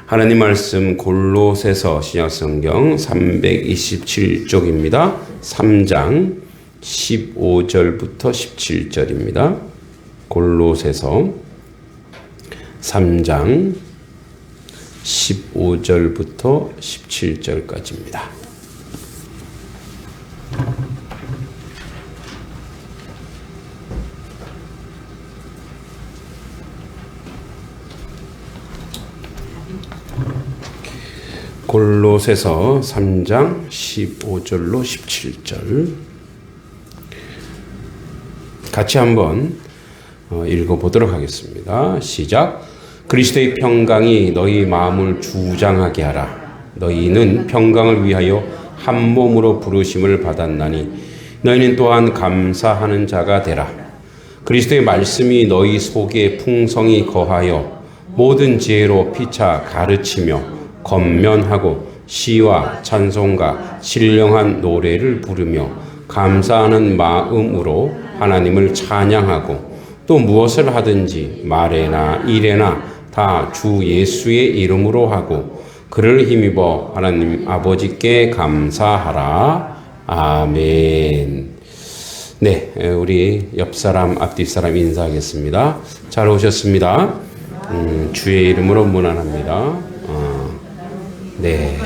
하나님 말씀 골로새서 신약성경 327쪽입니다. 3장 15절부터 17절입니다. 골로새서 3장 15절부터 17절까지입니다. 골로새서 3장 15절로 17절 같이 한번 읽어보도록 하겠습니다. 시작. 그리스도의 평강이 너희 마음을 주장하게 하라. 너희는 평강을 위하여 한 몸으로 부르심을 받았나니 너희는 또한 감사하는 자가 되라. 그리스도의 말씀이 너희 속에 풍성히 거하여 모든 지혜로 피차 가르치며 권면하고 시와 찬송과 신령한 노래를 부르며 감사하는 마음으로 하나님을 찬양하고 또 무엇을 하든지 말에나 일에나 다 주 예수의 이름으로 하고 그를 힘입어 하나님 아버지께 감사하라. 아멘. 네, 우리 옆사람 앞뒷사람 인사하겠습니다. 잘 오셨습니다. 주의 이름으로 문안합니다. 네,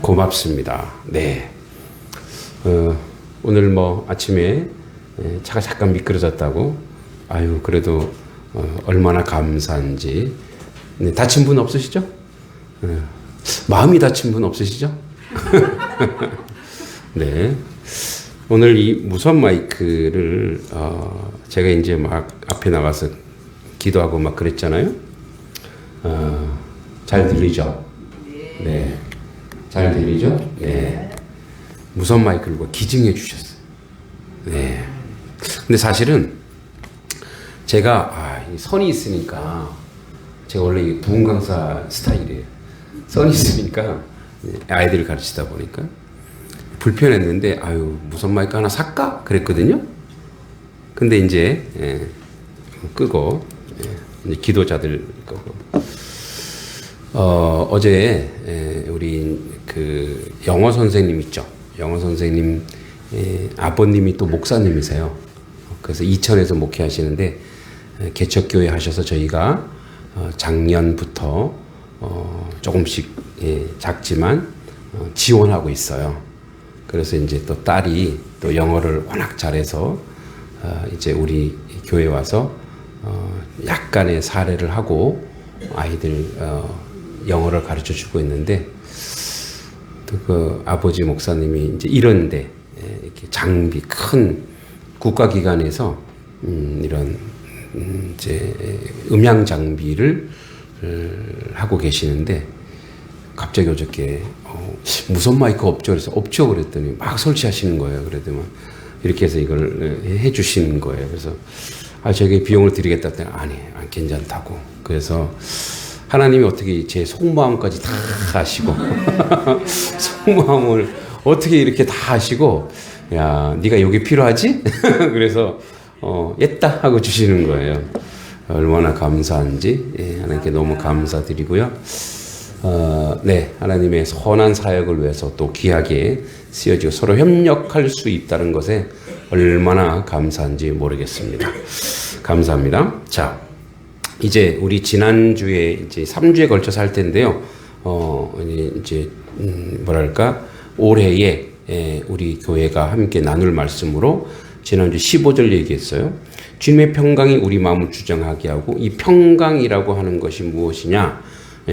고맙습니다. 네, 오늘 뭐 아침에 차가 잠깐 미끄러졌다고. 아유, 그래도 얼마나 감사한지. 네, 다친 분 없으시죠? 마음이 다친 분 없으시죠? 네, 오늘 이 무선 마이크를 제가 이제 막 앞에 나가서 기도하고 막 그랬잖아요. 잘 들리죠? 네, 잘 들리죠? 네, 무선 마이크를 기증해 주셨어요. 네, 근데 사실은 제가 선이 있으니까 제가 원래 부흥 강사 스타일이에요. 선이 있으니까 아이들을 가르치다 보니까 불편했는데 무선 마이크 하나 살까? 그랬거든요. 근데 이제 끄고 이제 기도자들 끄고 어제 우리 그 영어 선생님 있죠. 영어 선생님 아버님이 또 목사님이세요. 그래서 이천에서 목회하시는데 개척교회 하셔서 저희가 작년부터 조금씩 작지만 지원하고 있어요. 그래서 이제 또 딸이 또 영어를 워낙 잘해서 이제 우리 교회 와서 약간의 사례를 하고 아이들 영어를 가르쳐 주고 있는데 또 그 아버지 목사님이 이제 이런데 이렇게 장비 큰 국가기관에서 이런 이제 음향 장비를 하고 계시는데 갑자기 어저께 무선 마이크 없죠? 그래서 없죠? 그랬더니 막 설치하시는 거예요. 그랬더니 이렇게 해서 이걸 해주시는 거예요. 그래서 저에게 비용을 드리겠다 했더니 아니, 괜찮다고. 그래서 하나님이 어떻게 제 속마음까지 다 하시고 속마음을 어떻게 이렇게 다 하시고 야, 네가 여기 필요하지? 그래서 했다 하고 주시는 거예요. 얼마나 감사한지 하나님께 너무 감사드리고요. 네, 하나님의 선한 사역을 위해서 또 귀하게 쓰여지고 서로 협력할 수 있다는 것에 얼마나 감사한지 모르겠습니다. 감사합니다. 자, 이제 우리 지난주에 이제 3주에 걸쳐서 할 텐데요. 이제 뭐랄까 올해에 우리 교회가 함께 나눌 말씀으로 지난주 15절 얘기했어요. 주님의 평강이 우리 마음을 주장하게 하고 이 평강이라고 하는 것이 무엇이냐?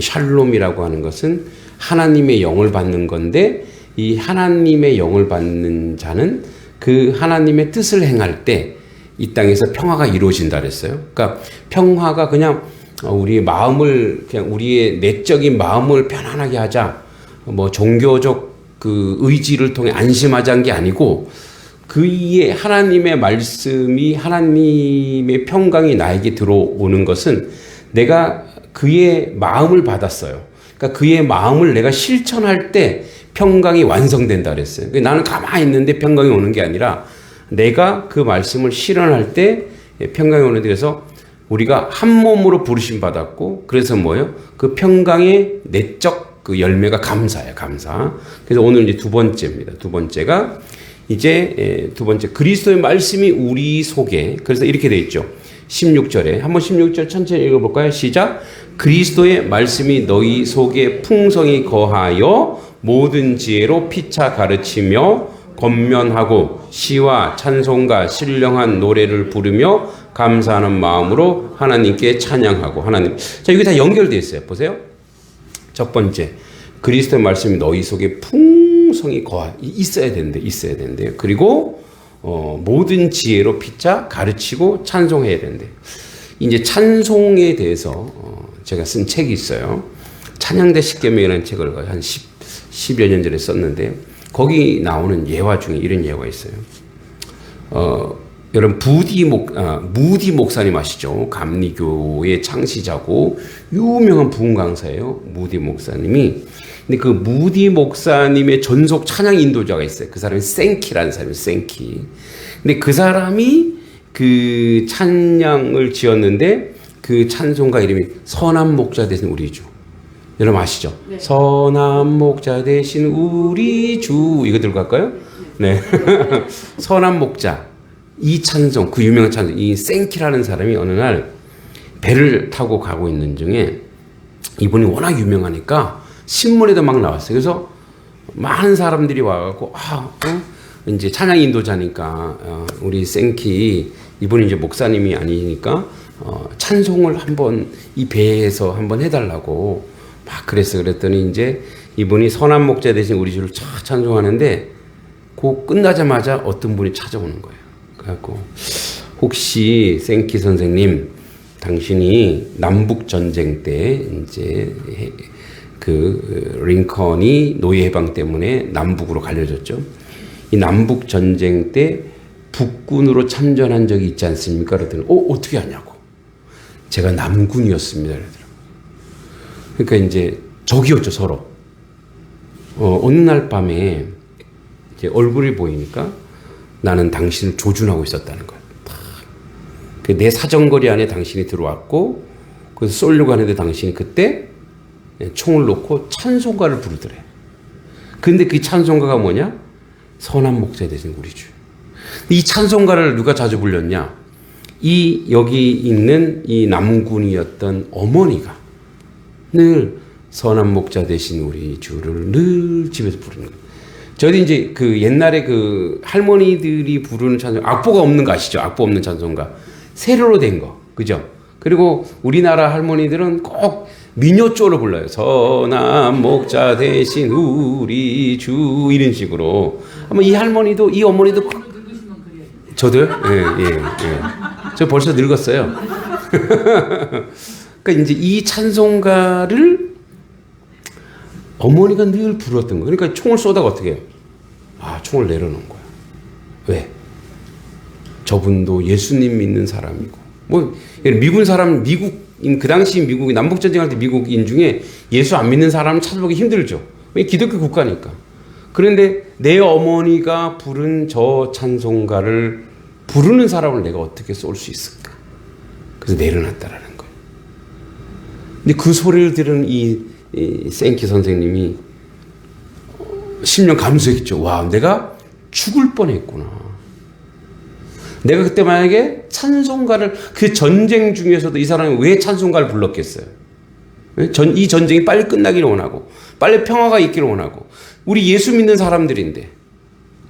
샬롬이라고 하는 것은 하나님의 영을 받는 건데 이 하나님의 영을 받는 자는 그 하나님의 뜻을 행할 때 이 땅에서 평화가 이루어진다 그랬어요. 그러니까 평화가 그냥 우리 마음을 그냥 우리의 내적인 마음을 편안하게 하자, 뭐 종교적 그 의지를 통해 안심하자는 게 아니고 그의 하나님의 말씀이 하나님의 평강이 나에게 들어오는 것은 내가 그의 마음을 받았어요. 그러니까 그의 마음을 내가 실천할 때 평강이 완성된다 그랬어요. 그러니까 나는 가만히 있는데 평강이 오는 게 아니라 내가 그 말씀을 실현할 때 평강이 오는데 그래서 우리가 한 몸으로 부르심 받았고, 그래서 뭐예요? 그 평강의 내적 그 열매가 감사예요, 감사. 그래서 오늘 이제 두 번째입니다. 두 번째가 이제 두 번째, 그리스도의 말씀이 우리 속에, 그래서 이렇게 돼 있죠. 16절에 한번 16절 천천히 읽어볼까요? 시작. 그리스도의 말씀이 너희 속에 풍성히 거하여 모든 지혜로 피차 가르치며 권면하고 시와 찬송과 신령한 노래를 부르며 감사하는 마음으로 하나님께 찬양하고. 하나님, 자, 이게 다 연결되어 있어요. 보세요. 첫 번째, 그리스도의 말씀이 너희 속에 풍성히 있어야 된대요. 그리고 모든 지혜로 피차 가르치고 찬송해야 된대요. 이제 찬송에 대해서 제가 쓴 책이 있어요. 찬양대 십계명이라는 책을 한 10여 년 전에 썼는데, 거기 나오는 예화 중에 이런 예화가 있어요. 여러분 무디 목사님 아시죠? 감리교의 창시자고 유명한 부흥 강사예요. 무디 목사님이. 근데 그 무디 목사님의 전속 찬양 인도자가 있어요. 그 사람이 생키라는 사람이에요. 생키. 근데 그 사람이 그 찬양을 지었는데 그 찬송가 이름이 선한 목자 되신 우리 주. 여러분 아시죠? 네. 선한 목자 되신 우리 주. 이거 들고 갈까요? 네. 선한 목자. 이 찬송, 그 유명한 찬송, 이 생키라는 사람이 어느 날 배를 타고 가고 있는 중에 이분이 워낙 유명하니까 신문에도 막 나왔어요. 그래서 많은 사람들이 와갖고, 이제 찬양 인도자니까, 우리 생키, 이분이 이제 목사님이 아니니까, 찬송을 한번 이 배에서 한번 해달라고 막 그랬더니 이제 이분이 선한 목자 대신 우리 주를 쫙 찬송하는데, 그 끝나자마자 어떤 분이 찾아오는 거예요. 그래갖고, 혹시 생키 선생님, 당신이 남북 전쟁 때 이제 그 링컨이 노예 해방 때문에 남북으로 갈려졌죠. 이 남북 전쟁 때 북군으로 참전한 적이 있지 않습니까? 그랬더니 어떻게 하냐고. 제가 남군이었습니다. 그러니까 이제 적이었죠, 서로. 어느 날 밤에 이제 얼굴이 보이니까 나는 당신을 조준하고 있었다는 거예요. 내 사정거리 안에 당신이 들어왔고, 그래서 쏠려고 하는데 당신이 그때 총을 놓고 찬송가를 부르더래. 근데 그 찬송가가 뭐냐? 선한 목자 되신 우리 주. 이 찬송가를 누가 자주 불렸냐? 여기 있는 이 남군이었던 어머니가 늘 선한 목자 되신 우리 주를 늘 집에서 부르는 거예요. 저도 이제 그 옛날에 그 할머니들이 부르는 찬송, 악보가 없는 거 아시죠? 악보 없는 찬송가. 세로로 된 거. 그죠? 그리고 우리나라 할머니들은 꼭 민요조로 불러요. 선한 목자 대신 우리 주. 이런 식으로. 아마 이 할머니도, 이 어머니도. 저도요? 예. 저 벌써 늙었어요. 그러니까 이제 이 찬송가를 어머니가 늘 불렀던 거예요. 그러니까 총을 쏘다가 어떻게 해요? 총을 내려놓은 거야. 왜? 저분도 예수님 믿는 사람이고, 미군 사람, 미국인, 그 당시 미국이 남북전쟁할 때 미국인 중에 예수 안 믿는 사람은 찾아보기 힘들죠. 왜? 기독교 국가니까. 그런데 내 어머니가 부른 저 찬송가를 부르는 사람을 내가 어떻게 쏠 수 있을까? 그래서 내려놨다라는 거예요. 근데 그 소리를 들은 이 생키 선생님이 10년 감수했죠. 와, 내가 죽을 뻔했구나. 내가 그때 만약에 찬송가를, 그 전쟁 중에서도 이 사람이 왜 찬송가를 불렀겠어요? 이 전쟁이 빨리 끝나기를 원하고, 빨리 평화가 있기를 원하고, 우리 예수 믿는 사람들인데,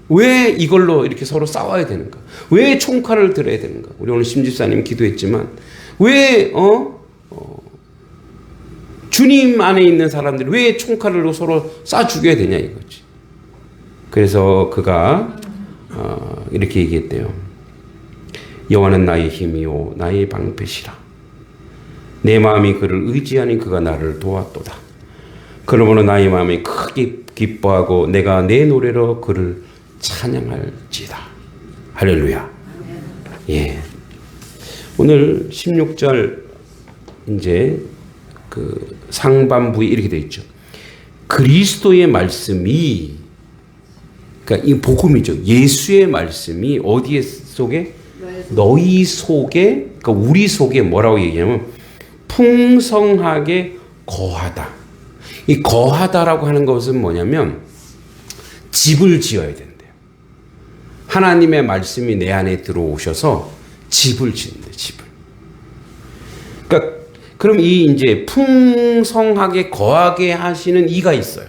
왜 이걸로 이렇게 서로 싸워야 되는가? 왜 총칼을 들어야 되는가? 우리 오늘 심집사님 기도했지만, 왜, 주님 안에 있는 사람들이 왜 총칼을 서로 쏴 죽여야 되냐 이거지. 그래서 그가, 이렇게 얘기했대요. 여호와는 나의 힘이요 나의 방패시라. 내 마음이 그를 의지하니 그가 나를 도왔도다. 그러므로 나의 마음이 크게 기뻐하고 내가 내 노래로 그를 찬양할지다. 할렐루야. 예. 오늘 16절 이제 그 상반부에 이렇게 되어 있죠. 그리스도의 말씀이, 그러니까 이 복음이죠. 예수의 말씀이 어디에 속에? 너희 속에, 그러니까 우리 속에 뭐라고 얘기하냐면 풍성하게 거하다. 이 거하다라고 하는 것은 뭐냐면 집을 지어야 된대요. 하나님의 말씀이 내 안에 들어오셔서 집을 짓는데, 집을. 그러니까 그럼 이 이제 풍성하게 거하게 하시는 이가 있어요.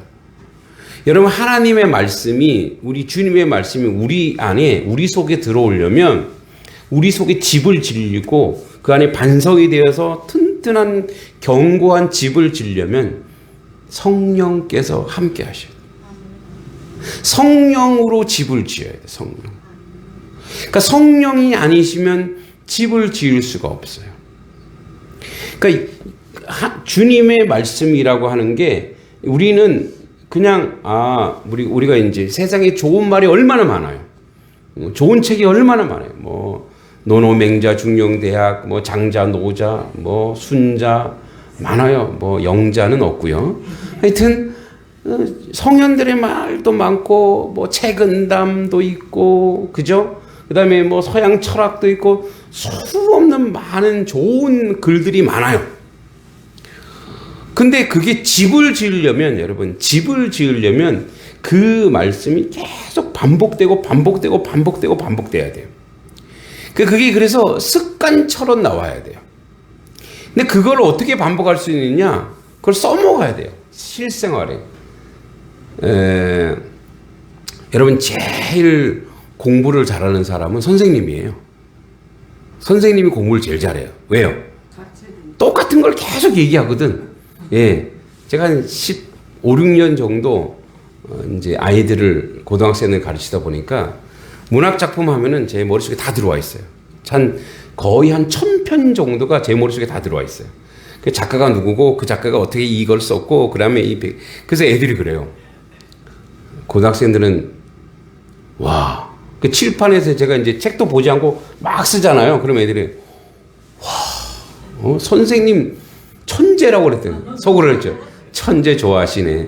여러분, 하나님의 말씀이, 우리 주님의 말씀이 우리 안에, 우리 속에 들어오려면 우리 속에 집을 지르고 그 안에 반석이 되어서 튼튼한 견고한 집을 지으려면 성령께서 함께 하셔야 돼요. 성령으로 집을 지어야 돼요. 성령. 그러니까 성령이 아니시면 집을 지을 수가 없어요. 그러니까 주님의 말씀이라고 하는 게 우리는 그냥 우리가 이제 세상에 좋은 말이 얼마나 많아요. 좋은 책이 얼마나 많아요. 뭐 노노맹자 중용대학, 뭐 장자 노자, 뭐 순자 많아요. 뭐 영자는 없고요. 하여튼 성현들의 말도 많고 뭐 책은담도 있고, 그죠? 그다음에 뭐 서양 철학도 있고 수 없는 많은 좋은 글들이 많아요. 근데 그게 집을 지으려면, 여러분, 집을 지으려면 그 말씀이 계속 반복돼야 돼요. 그게 그래서 습관처럼 나와야 돼요. 근데 그걸 어떻게 반복할 수 있느냐? 그걸 써먹어야 돼요. 실생활에. 여러분, 제일 공부를 잘하는 사람은 선생님이에요. 선생님이 공부를 제일 잘해요. 왜요? 똑같은 걸 계속 얘기하거든. 예. 제가 한 15, 16년 정도 이제 아이들을, 고등학생을 가르치다 보니까 문학작품 하면은 제 머릿속에 다 들어와 있어요. 거의 한 1000편 정도가 제 머릿속에 다 들어와 있어요. 그 작가가 누구고, 그 작가가 어떻게 이걸 썼고, 그 다음에 그래서 애들이 그래요. 고등학생들은, 와, 그 칠판에서 제가 이제 책도 보지 않고 막 쓰잖아요. 그럼 애들이, 와, 선생님 천재라고 그랬더니, 속으로 그랬죠. 천재 좋아하시네.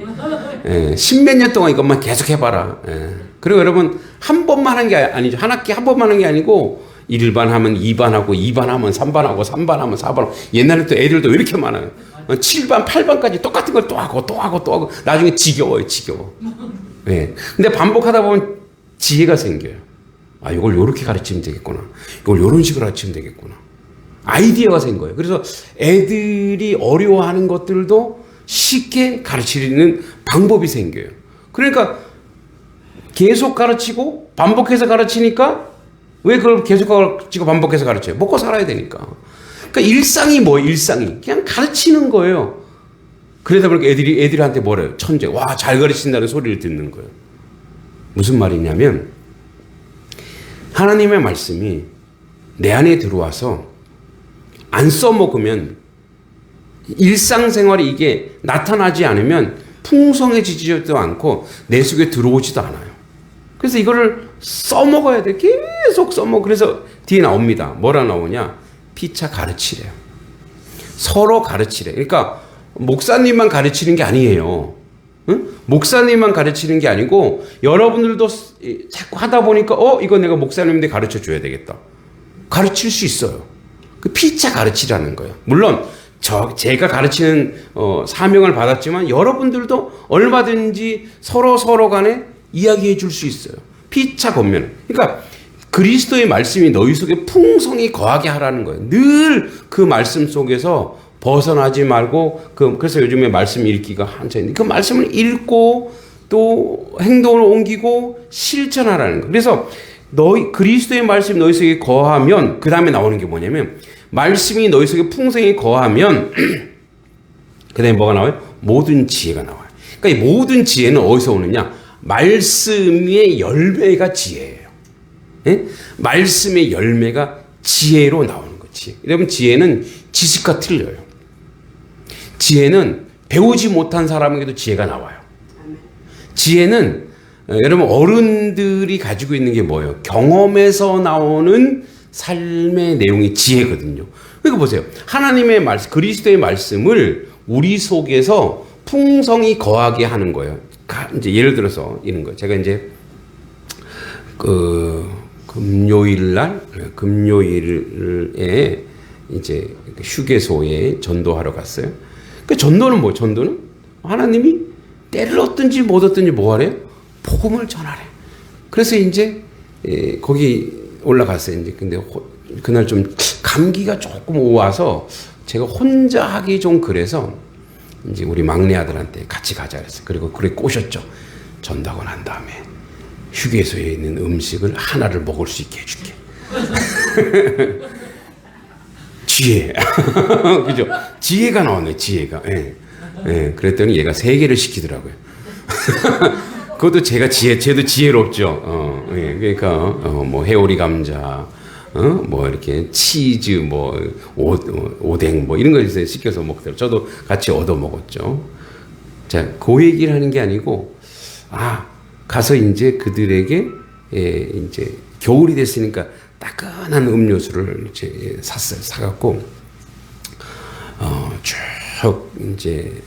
예, 십몇 년 동안 이것만 계속 해봐라. 예. 그리고 여러분, 한 번만 한 게 아니죠. 한 학기 한 번만 한 게 아니고, 1반 하면 2반 하고, 2반 하면 3반 하고, 3반 하면 4반 하고, 옛날에 또 애들도 이렇게 많아요. 7반, 8반까지 똑같은 걸 또 하고, 나중에 지겨워요, 지겨워. 예. 근데 반복하다 보면 지혜가 생겨요. 이걸 요렇게 가르치면 되겠구나. 이걸 요런 식으로 가르치면 되겠구나. 아이디어가 생겨요. 그래서 애들이 어려워하는 것들도 쉽게 가르치는 방법이 생겨요. 그러니까 계속 가르치고 반복해서 가르치니까, 왜 그걸 계속 가르치고 반복해서 가르쳐요? 먹고 살아야 되니까. 그러니까 일상이 뭐예요? 일상이 그냥 가르치는 거예요. 그러다 보니까 애들한테 뭐래요? 천재. 와, 잘 가르친다는 소리를 듣는 거예요. 무슨 말이냐면, 하나님의 말씀이 내 안에 들어와서 안 써먹으면, 일상생활에 이게 나타나지 않으면 풍성해지지도 않고 내 속에 들어오지도 않아요. 그래서 이거를 써먹어야 돼. 계속 써먹어. 그래서 뒤에 나옵니다. 뭐라 나오냐? 피차 가르치래요. 서로 가르치래. 그러니까 목사님만 가르치는 게 아니에요. 응? 목사님만 가르치는 게 아니고 여러분들도 자꾸 하다 보니까 이거 내가 목사님한테 가르쳐 줘야 되겠다. 가르칠 수 있어요. 그 피차 가르치라는 거예요. 물론 제가 가르치는 사명을 받았지만 여러분들도 얼마든지 서로 간에 이야기해 줄 수 있어요. 피차 권면. 그러니까 그리스도의 말씀이 너희 속에 풍성히 거하게 하라는 거예요. 늘 그 말씀 속에서 벗어나지 말고, 그래서 요즘에 말씀 읽기가 한창인데, 그 말씀을 읽고 또 행동을 옮기고 실천하라는 거예요. 그래서 그리스도의 말씀이 너희 속에 거하면, 그 다음에 나오는 게 뭐냐면, 말씀이 너희 속에 풍성히 거하면, 그 다음에 뭐가 나와요? 모든 지혜가 나와요. 그러니까 이 모든 지혜는 어디서 오느냐? 말씀의 열매가 지혜예요. 예? 말씀의 열매가 지혜로 나오는 거지. 여러분, 지혜는 지식과 틀려요. 지혜는 배우지 못한 사람에게도 지혜가 나와요. 지혜는 여러분, 어른들이 가지고 있는 게 뭐예요? 경험에서 나오는 삶의 내용이 지혜거든요. 그러니까 보세요. 하나님의 말씀, 그리스도의 말씀을 우리 속에서 풍성히 거하게 하는 거예요. 이제 예를 들어서 이런 거예요. 제가 이제 금요일에 이제 휴게소에 전도하러 갔어요. 그 전도는 뭐 전도는 하나님이 때를 얻든지 못 얻든지 뭐 하래요? 복음을 전하래. 그래서 이제 거기 올라갔어요. 이제 근데 그날 좀 감기가 조금 오와서 제가 혼자 하기 좀 그래서 이제 우리 막내 아들한테 같이 가자 그랬어요. 그리고 그래 꼬셨죠. 전도하고 난 다음에 휴게소에 있는 음식을 하나를 먹을 수 있게 해줄게. 지혜. 그죠? 지혜가 나왔네, 지혜가. 예. 예. 그랬더니 얘가 3개를 시키더라고요. 그것도 쟤도 지혜롭죠. 예. 그러니까, 뭐, 회오리 감자, 뭐, 이렇게 치즈, 뭐, 오뎅, 뭐, 이런 걸 시켜서 먹더라고요. 저도 같이 얻어 먹었죠. 자, 그 얘기를 하는 게 아니고, 가서 이제 그들에게, 이제 겨울이 됐으니까 따끈한 음료수를 이제 샀어요. 사갖고, 쭉 이제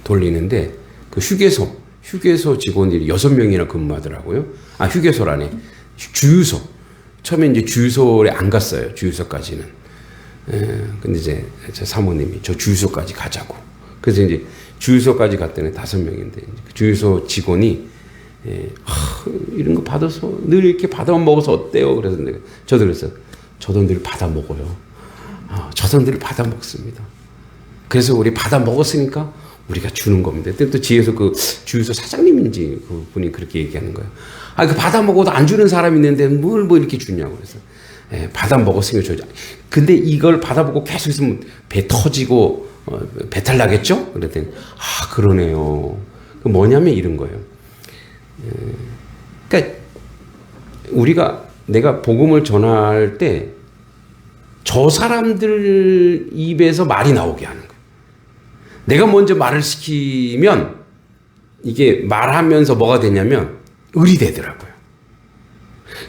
돌리는데, 그 휴게소 직원들이 6명이나 근무하더라고요. 휴게소라네. 주유소. 처음에 이제 주유소에 안 갔어요. 주유소까지는. 근데 이제 제 사모님이 저 주유소까지 가자고. 그래서 이제 주유소까지 갔더니 5명인데, 그 주유소 직원이 이런 거 받아서 늘 이렇게 받아 먹어서 어때요? 그래서 저도 그랬어요. 저도 늘 받아 먹어요. 저도 늘 받아 먹습니다. 그래서 우리 받아 먹었으니까 우리가 주는 겁니다. 그때 또 뒤에서 그 주유소 사장님인지 그 분이 그렇게 얘기하는 거예요. 그 받아 먹어도 안 주는 사람이 있는데 뭘 뭐 이렇게 주냐고 그래서 받아 먹었으니까 줘야죠. 근데 이걸 받아 먹고 계속 있으면 배 터지고 배탈 나겠죠? 그랬더니 그러네요. 그 뭐냐면 이런 거예요. 그러니까 내가 복음을 전할 때 저 사람들 입에서 말이 나오게 하는 거예요. 내가 먼저 말을 시키면 이게 말하면서 뭐가 되냐면 을이 되더라고요.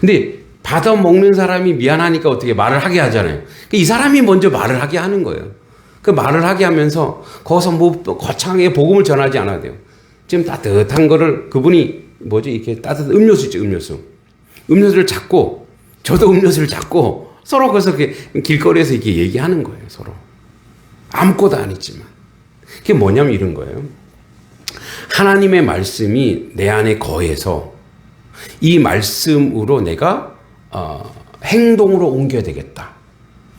근데 받아 먹는 사람이 미안하니까 어떻게 말을 하게 하잖아요. 이 사람이 먼저 말을 하게 하는 거예요. 그 말을 하게 하면서 거기서 뭐 거창하게 복음을 전하지 않아도 돼요. 지금 따뜻한 거를 그분이 이렇게 따뜻한 음료수 있죠, 음료수. 음료수를 잡고 저도 음료수를 잡고 서로 거기서 길거리에서 이렇게 얘기하는 거예요, 서로. 아무것도 아니지만. 그게 뭐냐면 이런 거예요. 하나님의 말씀이 내 안에 거해서 이 말씀으로 내가 행동으로 옮겨야 되겠다.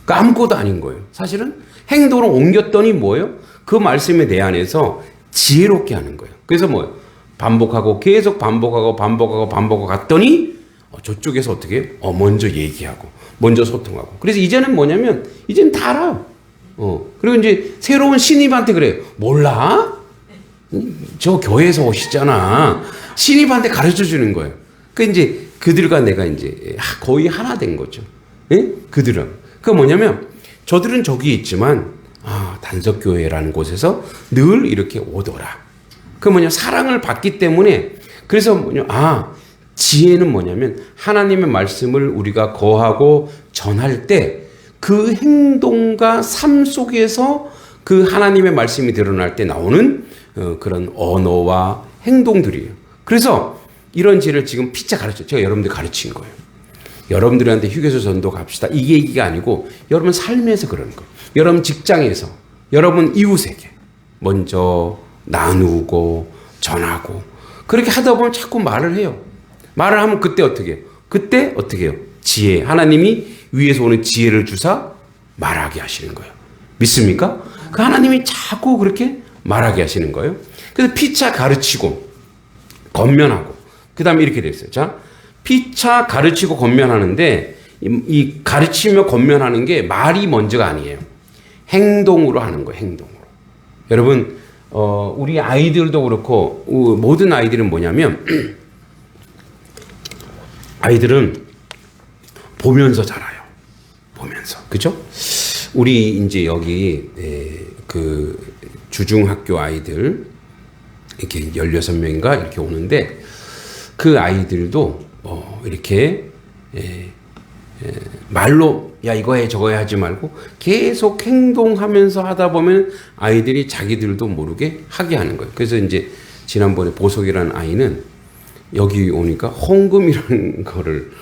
그러니까 아무것도 아닌 거예요. 사실은 행동으로 옮겼더니 뭐예요? 그 말씀이 내 안에서 지혜롭게 하는 거예요. 그래서 뭐예요? 반복하고 계속 반복하고 갔더니 저쪽에서 어떻게 먼저 얘기하고 먼저 소통하고. 그래서 이제는 뭐냐면 이제는 다 알아. 그리고 이제 새로운 신입한테 그래요. 몰라? 저 교회에서 오시잖아. 신입한테 가르쳐 주는 거예요. 그 이제 그들과 내가 이제 거의 하나 된 거죠. 예? 그들은. 그 뭐냐면 저들은 저기 있지만 단석교회라는 곳에서 늘 이렇게 오더라. 그 사랑을 받기 때문에. 그래서 지혜는 뭐냐면 하나님의 말씀을 우리가 거하고 전할 때 그 행동과 삶 속에서 그 하나님의 말씀이 드러날 때 나오는 그런 언어와 행동들이에요. 그래서 이런 지혜를 지금 피차 제가 여러분들 가르친 거예요. 여러분들한테 휴게소 전도 갑시다. 이게 얘기가 아니고 여러분 삶에서 그러는 거예요. 여러분 직장에서, 여러분 이웃에게 먼저 나누고 전하고 그렇게 하다 보면 자꾸 말을 해요. 말을 하면 그때 어떻게 해요? 그때 어떻게 해요? 지혜. 하나님이 위에서 오는 지혜를 주사 말하게 하시는 거예요. 믿습니까? 그 하나님이 자꾸 그렇게 말하게 하시는 거예요. 그래서 피차 가르치고 권면하고 그 다음에 이렇게 돼 있어요. 자, 피차 가르치고 권면하는데 이 가르치며 권면하는 게 말이 먼저가 아니에요. 행동으로 하는 거예요. 행동으로. 여러분 우리 아이들도 그렇고 모든 아이들은 뭐냐면 아이들은 보면서 자라요. 보면서. 그죠? 우리 이제 여기 그 주중학교 아이들 이렇게 16명인가 이렇게 오는데 그 아이들도 이렇게 말로 야 이거 해 저거 해 하지 말고 계속 행동하면서 하다 보면 아이들이 자기들도 모르게 하게 하는 거예요. 그래서 이제 지난번에 보석이라는 아이는 여기 오니까 헌금이라는 거를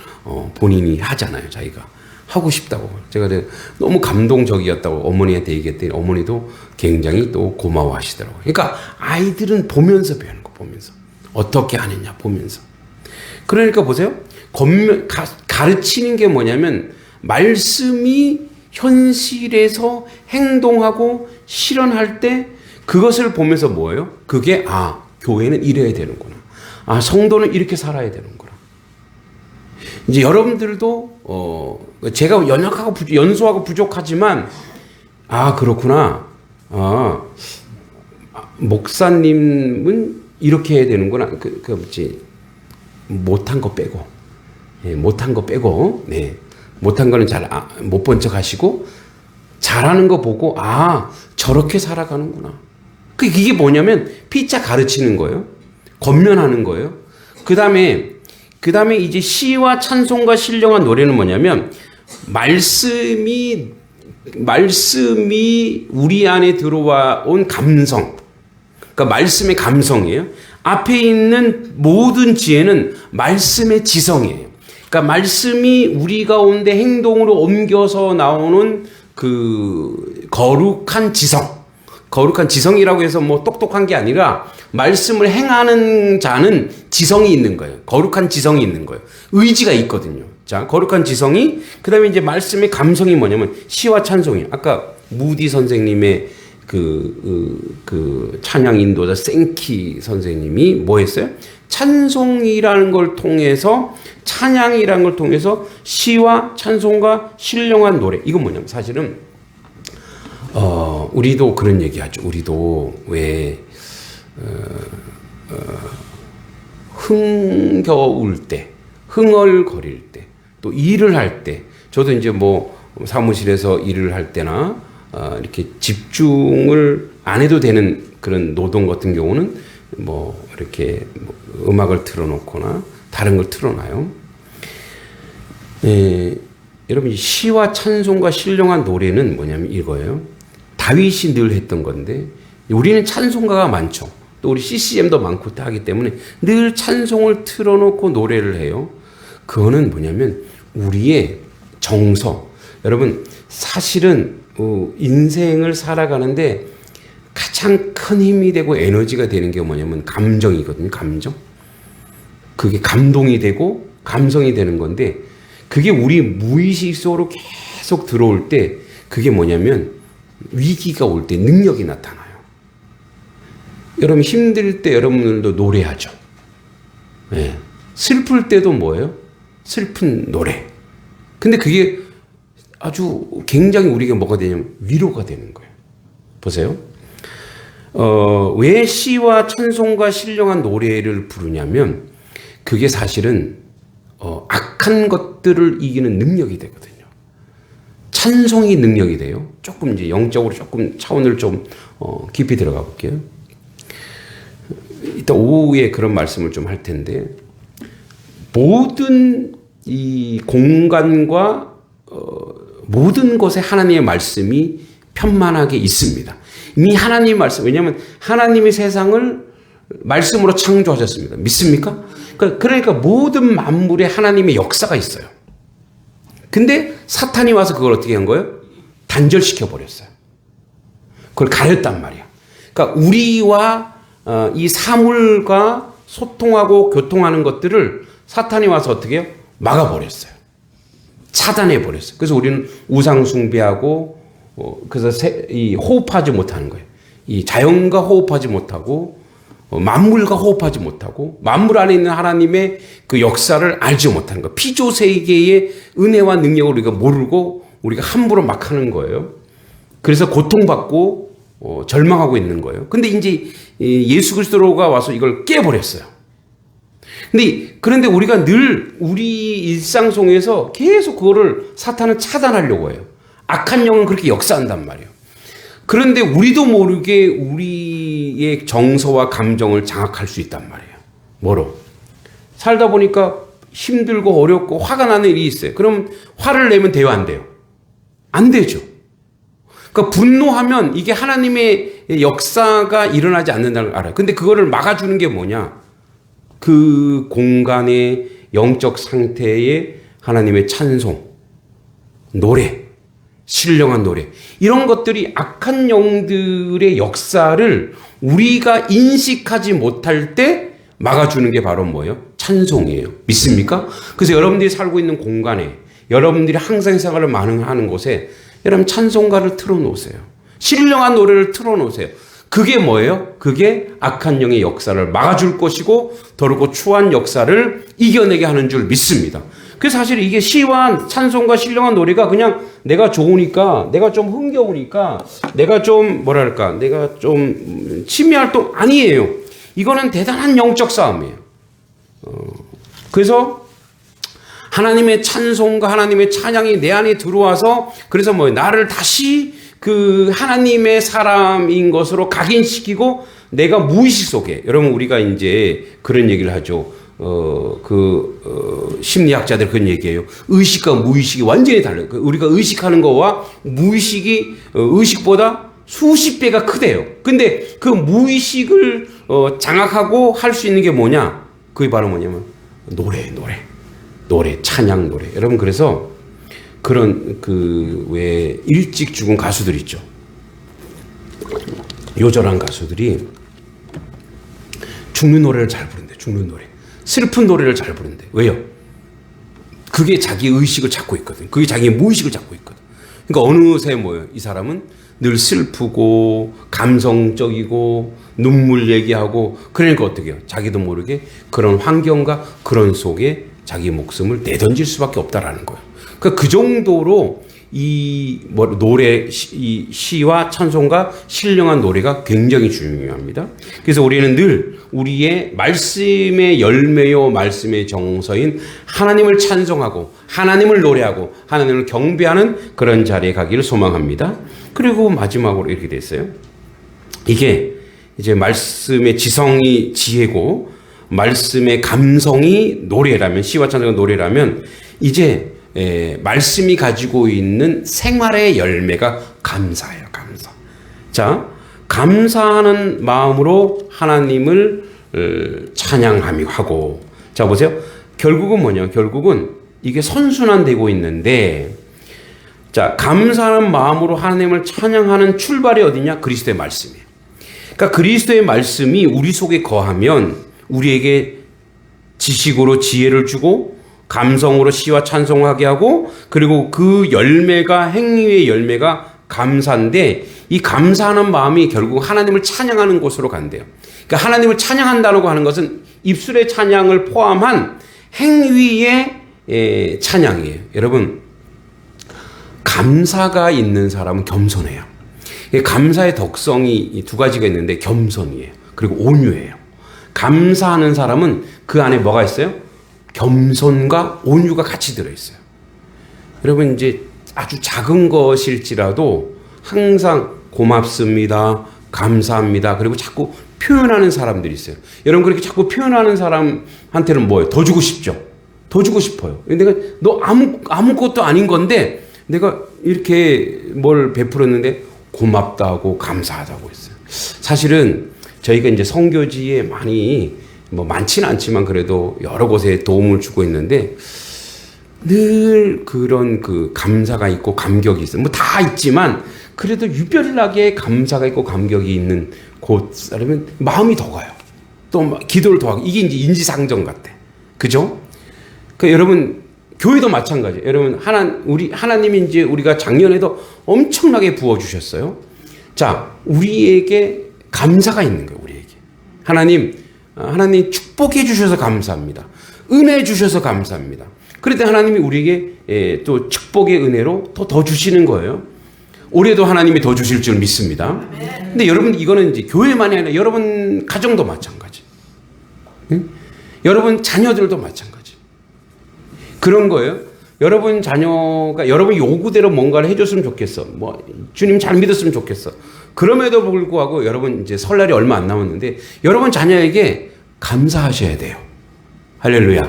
본인이 하잖아요. 자기가 하고 싶다고. 제가 너무 감동적이었다고 어머니한테 얘기했더니 어머니도 굉장히 또 고마워하시더라고요. 그러니까 아이들은 보면서 배우는 거, 보면서 어떻게 하느냐 보면서. 그러니까 보세요. 가르치는 게 뭐냐면 말씀이 현실에서 행동하고 실현할 때 그것을 보면서 뭐예요? 그게 교회는 이래야 되는구나. 성도는 이렇게 살아야 되는구나. 이제 여러분들도 제가 연소하고 부족하지만 그렇구나. 목사님은 이렇게 해야 되는구나. 못한 거 빼고, 못한 거 빼고, 네, 못한 거는 잘 못 본 척 하시고 잘하는 거 보고 저렇게 살아가는구나. 이게 뭐냐면 피차 가르치는 거예요. 권면하는 거예요. 그 다음에 이제 시와 찬송과 신령한 노래는 뭐냐면 말씀이 우리 안에 들어와 온 감성. 그러니까 말씀의 감성이에요. 앞에 있는 모든 지혜는 말씀의 지성이에요. 그러니까 말씀이 우리 가운데 행동으로 옮겨서 나오는 그 거룩한 지성. 거룩한 지성이라고 해서 뭐 똑똑한 게 아니라 말씀을 행하는 자는 지성이 있는 거예요. 거룩한 지성이 있는 거예요. 의지가 있거든요. 자, 거룩한 지성이, 그 다음에 이제 말씀의 감성이 뭐냐면 시와 찬송이에요. 아까 무디 선생님의 그 찬양 인도자 생키 선생님이 뭐 했어요? 찬송이라는 걸 통해서, 찬양이라는 걸 통해서 시와 찬송과 신령한 노래. 이건 뭐냐면 사실은 우리도 그런 얘기 하죠. 우리도 왜 흥겨울 때, 흥얼거릴 때, 또 일을 할 때, 저도 이제 뭐 사무실에서 일을 할 때나 이렇게 집중을 안 해도 되는 그런 노동 같은 경우는 뭐 이렇게 음악을 틀어놓거나 다른 걸 틀어놔요. 여러분, 시와 찬송과 신령한 노래는 뭐냐면 이거예요. 다윗이 늘 했던 건데, 우리는 찬송가가 많죠. 또 우리 CCM도 많고 다 하기 때문에 늘 찬송을 틀어놓고 노래를 해요. 그거는 뭐냐면 우리의 정서. 여러분, 사실은 인생을 살아가는데 가장 큰 힘이 되고 에너지가 되는 게 뭐냐면 감정이거든요. 감정. 그게 감동이 되고 감성이 되는 건데, 그게 우리 무의식 속으로 계속 들어올 때 그게 뭐냐면 위기가 올 때 능력이 나타나요. 여러분, 힘들 때 여러분들도 노래하죠. 네. 슬플 때도 뭐예요? 슬픈 노래. 근데 그게 아주 굉장히 우리가 뭐가 되냐면 위로가 되는 거예요. 보세요. 왜 시와 찬송과 신령한 노래를 부르냐면 그게 사실은 악한 것들을 이기는 능력이 되거든요. 찬송이 능력이 돼요. 조금 이제 영적으로 조금 차원을 좀 깊이 들어가 볼게요. 이따 오후에 그런 말씀을 좀 할 텐데, 모든 이 공간과 모든 곳에 하나님의 말씀이 편만하게 있습니다. 이미 하나님의 말씀, 왜냐하면 하나님의 세상을 말씀으로 창조하셨습니다. 믿습니까? 그러니까 모든 만물에 하나님의 역사가 있어요. 근데 사탄이 와서 그걸 어떻게 한 거예요? 단절시켜 버렸어요. 그걸 가렸단 말이야. 그러니까 우리와 이 사물과 소통하고 교통하는 것들을 사탄이 와서 어떻게 해요? 막아버렸어요. 차단해 버렸어요. 그래서 우리는 우상 숭배하고 그래서 이 호흡하지 못하는 거예요. 이 자연과 호흡하지 못하고 만물과 호흡하지 못하고 만물 안에 있는 하나님의 그 역사를 알지 못하는 거예요. 피조 세계의 은혜와 능력을 우리가 모르고 우리가 함부로 막 하는 거예요. 그래서 고통받고 절망하고 있는 거예요. 근데 이제 예수 그리스도가 와서 이걸 깨버렸어요. 그런데 우리가 늘 우리 일상 속에서 계속 그거를 사탄은 차단하려고 해요. 악한 영은 그렇게 역사한단 말이에요. 그런데 우리도 모르게 우리의 정서와 감정을 장악할 수 있단 말이에요. 뭐로? 살다 보니까 힘들고 어렵고 화가 나는 일이 있어요. 그럼 화를 내면 돼요, 안 돼요? 안 되죠. 그러니까 분노하면 이게 하나님의 역사가 일어나지 않는다는 걸 알아요. 근데 그거를 막아주는 게 뭐냐? 그 공간의 영적 상태에 하나님의 찬송, 노래, 신령한 노래, 이런 것들이 악한 영들의 역사를 우리가 인식하지 못할 때 막아주는 게 바로 뭐예요? 찬송이에요. 믿습니까? 그래서 여러분들이 살고 있는 공간에, 여러분들이 항상 생활을 하는 곳에 여러분 찬송가를 틀어놓으세요. 신령한 노래를 틀어놓으세요. 그게 뭐예요? 그게 악한 영의 역사를 막아줄 것이고 더럽고 추한 역사를 이겨내게 하는 줄 믿습니다. 그래서 사실 이게 시와 찬송과 신령한 노래가 그냥 내가 좋으니까, 내가 좀 흥겨우니까, 내가 좀 뭐랄까, 내가 좀 취미활동 아니에요. 이거는 대단한 영적 싸움이에요. 그래서 하나님의 찬송과 하나님의 찬양이 내 안에 들어와서, 그래서 나를 다시 그 하나님의 사람인 것으로 각인시키고 내가 무의식 속에, 여러분 우리가 이제 그런 얘기를 하죠. 심리학자들 그런 얘기해요. 의식과 무의식이 완전히 달라요. 우리가 의식하는 거와 무의식이 의식보다 수십 배가 크대요. 근데 그 무의식을 장악하고 할 수 있는 게 뭐냐? 그게 바로 뭐냐면 노래, 찬양 노래. 여러분 그래서 그런 왜 일찍 죽은 가수들 있죠. 요절한 가수들이 죽는 노래를 잘 부른대. 죽는 노래. 슬픈 노래를 잘 부른대. 왜요? 그게 자기 의식을 잡고 있거든. 그게 자기 무의식을 잡고 있거든. 그러니까 어느새 뭐예요? 이 사람은 늘 슬프고 감성적이고 눈물 얘기하고, 그러니까 어떻게 해요? 자기도 모르게 그런 환경과 그런 속에 자기 목숨을 내던질 수밖에 없다라는 거예요. 그러니까 그 정도로 이 노래, 이 시와 찬송과 신령한 노래가 굉장히 중요합니다. 그래서 우리는 늘 우리의 말씀의 열매요 말씀의 정서인 하나님을 찬송하고 하나님을 노래하고 하나님을 경배하는 그런 자리에 가기를 소망합니다. 그리고 마지막으로 이렇게 됐어요. 이게 이제 말씀의 지성이 지혜고 말씀의 감성이 노래라면, 시와 찬송과 노래라면, 이제 말씀이 가지고 있는 생활의 열매가 감사예요. 감사. 자, 감사하는 마음으로 하나님을 찬양하고, 자 보세요. 결국은 뭐냐? 결국은 이게 선순환되고 있는데, 자, 감사하는 마음으로 하나님을 찬양하는 출발이 어디냐? 그리스도의 말씀이에요. 그러니까 그리스도의 말씀이 우리 속에 거하면 우리에게 지식으로 지혜를 주고 감성으로 시와 찬송하게 하고, 그리고 그 열매가, 행위의 열매가 감사인데, 이 감사하는 마음이 결국 하나님을 찬양하는 곳으로 간대요. 그러니까 하나님을 찬양한다고 하는 것은 입술의 찬양을 포함한 행위의 찬양이에요. 여러분, 감사가 있는 사람은 겸손해요. 감사의 덕성이 두 가지가 있는데 겸손이에요. 그리고 온유해요. 감사하는 사람은 그 안에 뭐가 있어요? 겸손과 온유가 같이 들어있어요. 여러분, 이제 아주 작은 것일지라도 항상 고맙습니다, 감사합니다, 그리고 자꾸 표현하는 사람들이 있어요. 여러분, 그렇게 자꾸 표현하는 사람한테는 뭐예요? 더 주고 싶죠? 더 주고 싶어요. 내가 너 아무것도 아닌 건데 내가 이렇게 뭘 베풀었는데 고맙다고 감사하다고 했어요. 사실은 저희가 이제 선교지에 많지는 않지만 그래도 여러 곳에 도움을 주고 있는데 늘 그런 감사가 있고 감격이 있어요. 다 있지만 그래도 유별나게 감사가 있고 감격이 있는 곳 사람은 마음이 더 가요. 또 기도를 더 하고, 이게 이제 인지상정 같아. 그죠? 여러분, 교회도 마찬가지예요. 여러분, 하나님이 이제 우리가 작년에도 엄청나게 부어주셨어요. 자, 우리에게 감사가 있는 거예요, 우리에게. 하나님 축복해 주셔서 감사합니다. 은혜 주셔서 감사합니다. 그럴 때 하나님이 우리에게 또 축복의 은혜로 더 주시는 거예요. 올해도 하나님이 더 주실 줄 믿습니다. 근데 여러분, 이거는 이제 교회만이 아니라 여러분 가정도 마찬가지. 응? 여러분 자녀들도 마찬가지. 그런 거예요. 여러분 자녀가 여러분 요구대로 뭔가를 해줬으면 좋겠어. 주님 잘 믿었으면 좋겠어. 그럼에도 불구하고 여러분 이제 설날이 얼마 안 남았는데 여러분 자녀에게 감사하셔야 돼요. 할렐루야.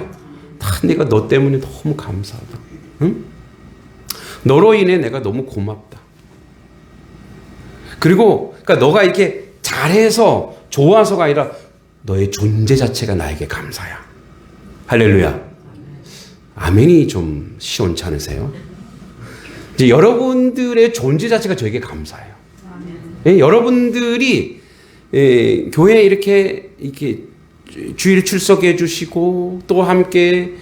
내가 너 때문에 너무 감사하다. 응? 너로 인해 내가 너무 고맙다. 그리고 그러니까 너가 이렇게 잘해서 좋아서가 아니라 너의 존재 자체가 나에게 감사야. 할렐루야. 아멘이 좀 시원치 않으세요? 이제 여러분들의 존재 자체가 저에게 감사해요. 예, 여러분들이 교회에 이렇게 주일 출석해 주시고 또 함께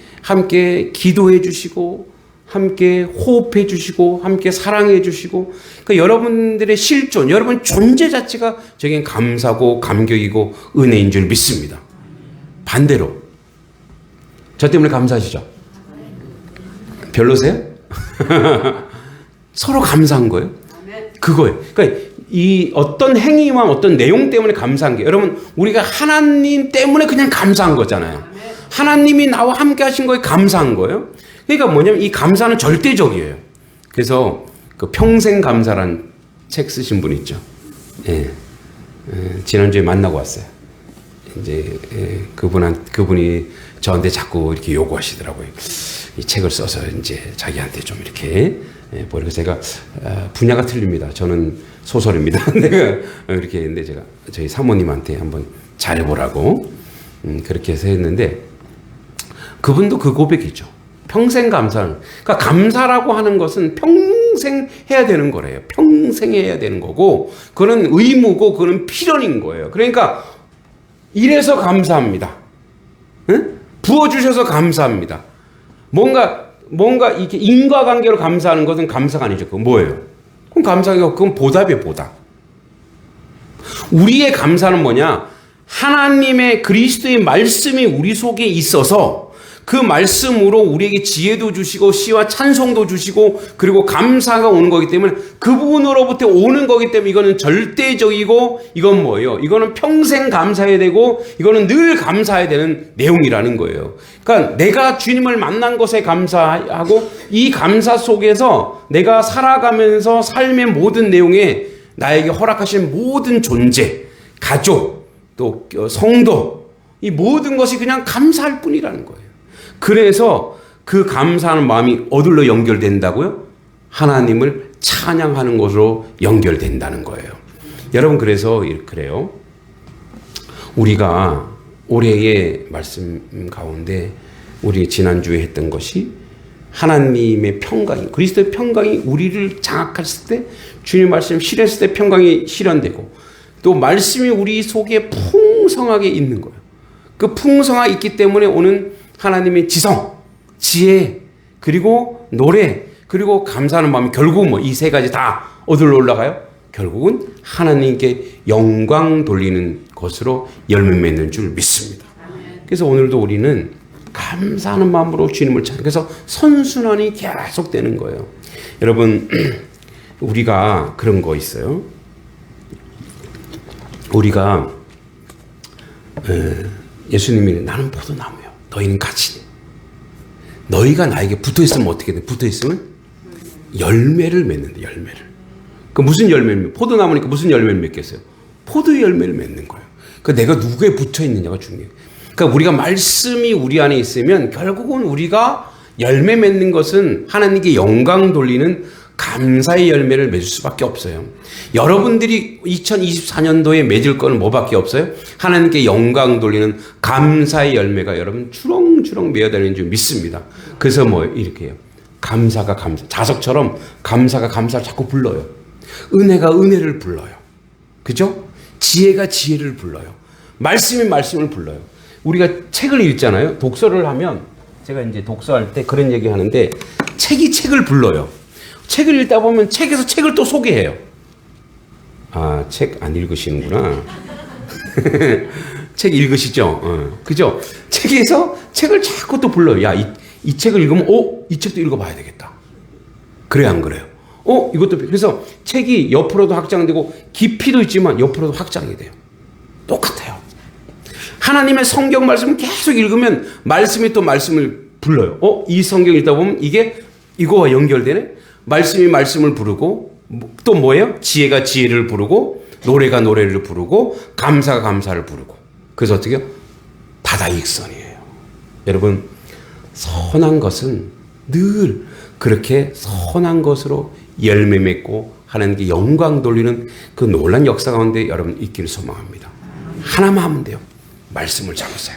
기도해 주시고 함께 호흡해 주시고 함께 사랑해 주시고 그러니까 여러분들의 실존, 여러분 존재 자체가 저에겐 감사고 감격이고 은혜인 줄 믿습니다. 반대로 저 때문에 감사하시죠? 별로세요? 서로 감사한 거예요. 그거예요. 그러니까 이 어떤 행위와 어떤 내용 때문에 감사한 게 여러분 우리가 하나님 때문에 그냥 감사한 거잖아요. 하나님이 나와 함께 하신 거에 감사한 거예요. 그러니까 뭐냐면 이 감사는 절대적이에요. 그래서 그 평생 감사란 책 쓰신 분 있죠. 예. 지난주에 만나고 왔어요. 이제 그분이 저한테 자꾸 이렇게 요구하시더라고요. 이 책을 써서 이제 자기한테 좀 이렇게 보니까 제가 분야가 틀립니다. 저는 소설입니다. 내가 이렇게 했는데 제가 저희 사모님한테 한번 잘해보라고 그렇게 해서 했는데 그분도 그 고백이죠. 평생 감사는 그러니까 감사라고 하는 것은 평생 해야 되는 거래요. 평생 해야 되는 거고 그거는 의무고 그거는 필연인 거예요. 그러니까 이래서 감사합니다. 응? 부어주셔서 감사합니다. 뭔가 이렇게 인과관계로 감사하는 것은 감사가 아니죠. 그건 뭐예요? 그럼 감사가 그건 보답이에요, 보답. 우리의 감사는 뭐냐? 하나님의 그리스도의 말씀이 우리 속에 있어서 그 말씀으로 우리에게 지혜도 주시고 시와 찬송도 주시고 그리고 감사가 오는 거기 때문에 그분으로부터 오는 거기 때문에 이거는 절대적이고 이건 뭐예요? 이거는 평생 감사해야 되고 이거는 늘 감사해야 되는 내용이라는 거예요. 그러니까 내가 주님을 만난 것에 감사하고 이 감사 속에서 내가 살아가면서 삶의 모든 내용에 나에게 허락하신 모든 존재, 가족, 또 성도 이 모든 것이 그냥 감사할 뿐이라는 거예요. 그래서 그 감사하는 마음이 어디로 연결된다고요? 하나님을 찬양하는 것으로 연결된다는 거예요. 여러분 그래서 그래요. 우리가 올해의 말씀 가운데 우리 지난주에 했던 것이 하나님의 평강이 그리스도의 평강이 우리를 장악했을 때 주님 말씀 실했을 때 평강이 실현되고 또 말씀이 우리 속에 풍성하게 있는 거예요. 그 풍성하게 있기 때문에 오는 하나님의 지성, 지혜, 그리고 노래, 그리고 감사하는 마음이 결국 뭐 이 세 가지 다 어디로 올라가요? 결국은 하나님께 영광 돌리는 것으로 열매 맺는 줄 믿습니다. 그래서 오늘도 우리는 감사하는 마음으로 주님을 찾는 그래서 선순환이 계속되는 거예요. 여러분 우리가 그런 거 있어요. 우리가 예수님이 나는 포도나무요. 너희는 가지니. 너희가 나에게 붙어있으면 어떻게 돼? 붙어있으면 열매를 맺는데 열매를. 그 무슨 열매를 포도나무니까 무슨 열매를 맺겠어요? 포도의 열매를 맺는 거예요. 그 내가 누구에 붙어있느냐가 중요해요. 그러니까 우리가 말씀이 우리 안에 있으면 결국은 우리가 열매 맺는 것은 하나님께 영광 돌리는 감사의 열매를 맺을 수밖에 없어요. 여러분들이 2024년도에 맺을 거는 뭐밖에 없어요? 하나님께 영광 돌리는 감사의 열매가 여러분 주렁주렁 메어다니는 줄 믿습니다. 그래서 뭐 이렇게 해요. 감사가 감사. 자석처럼 감사가 감사를 자꾸 불러요. 은혜가 은혜를 불러요. 그죠? 지혜가 지혜를 불러요. 말씀이 말씀을 불러요. 우리가 책을 읽잖아요. 독서를 하면 제가 이제 독서할 때 그런 얘기 하는데 책이 책을 불러요. 책을 읽다 보면 책에서 책을 또 소개해요. 아, 책 안 읽으시는구나. 책 읽으시죠? 그죠? 책에서 책을 자꾸 또 불러요. 야, 이 책을 읽으면, 이 책도 읽어봐야 되겠다. 그래요, 안 그래요? 이것도, 그래서 책이 옆으로도 확장되고, 깊이도 있지만 옆으로도 확장이 돼요. 똑같아요. 하나님의 성경 말씀을 계속 읽으면, 말씀이 또 말씀을 불러요. 이 성경 읽다 보면 이게 이거와 연결되네? 말씀이 말씀을 부르고 또 뭐예요? 지혜가 지혜를 부르고 노래가 노래를 부르고 감사가 감사를 부르고 그래서 어떻게 해요? 다다익선이에요. 여러분 선한 것은 늘 그렇게 선한 것으로 열매 맺고 하나님께 영광 돌리는 그 놀라운 역사 가운데 여러분 있기를 소망합니다. 하나만 하면 돼요. 말씀을 잡으세요.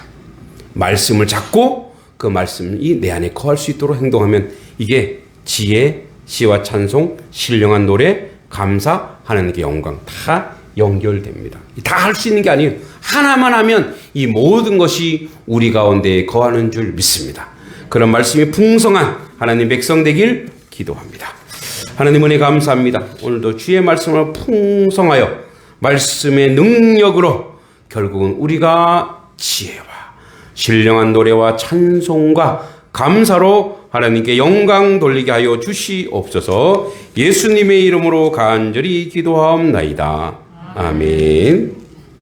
말씀을 잡고 그 말씀이 내 안에 거할 수 있도록 행동하면 이게 지혜, 시와 찬송, 신령한 노래, 감사, 하나님께 영광 다 연결됩니다. 다 할 수 있는 게 아니에요. 하나만 하면 이 모든 것이 우리 가운데 거하는 줄 믿습니다. 그런 말씀이 풍성한 하나님 백성 되길 기도합니다. 하나님 은혜 감사합니다. 오늘도 주의 말씀을 풍성하여 말씀의 능력으로 결국은 우리가 지혜와 신령한 노래와 찬송과 감사로 하나님께 영광 돌리게 하여 주시옵소서. 예수님의 이름으로 간절히 기도하옵나이다. 아멘.